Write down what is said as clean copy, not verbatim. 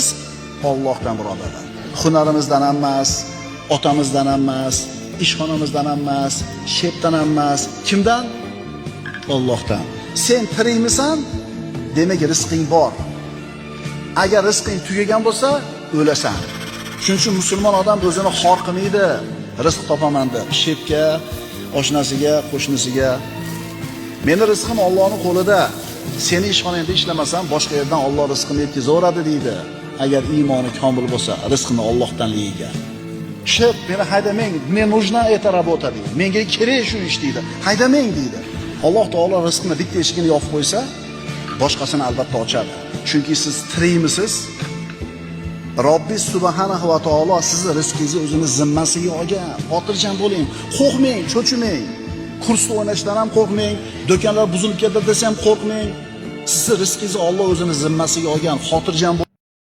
rizq Allohdan birodarlar. Hunarimizdan emas, otamizdan emas, ishxonamizdan emas, shepdan emas. Kimdan? Allohdan. Sen tirikmisan? Demak rizqing bor. Agar rizqing tugagan bo'lsa, o'lasan. Shuning uchun musulmon odam o'zini xor qilmaydi. Rizq topaman deb shepga, oshnasiga, qo'shnisiga. Meni rizqim Allohning qo'lida. Seni ishxonangda ishlamasam, boshqa yerdan Alloh rizqini yetkazaveradi deydi. Agar iymoni komil bo'lsa, rizqini Allohdanligiga. Shep, meni haydamang, men нужна эта работа deydi. Menga kerak shu ish deydi. Haydamang deydi. Alloh taolo rizqni bitta eshigini yopib qo'ysa, boshqasini albatta ochadi. Chunki siz tirikmisiz? Robbis subhanahu va taolo sizni rizqingizni o'zini zimmasiga olgan. Xotirjam bo'ling, qo'rqmang, cho'chimang. Kursda o'ynashdan ham qo'rqmang, do'konlar buzilib ketdi desam qo'rqmang. Sizni rizqingizni Alloh o'zini zimmasiga olgan. Xotirjam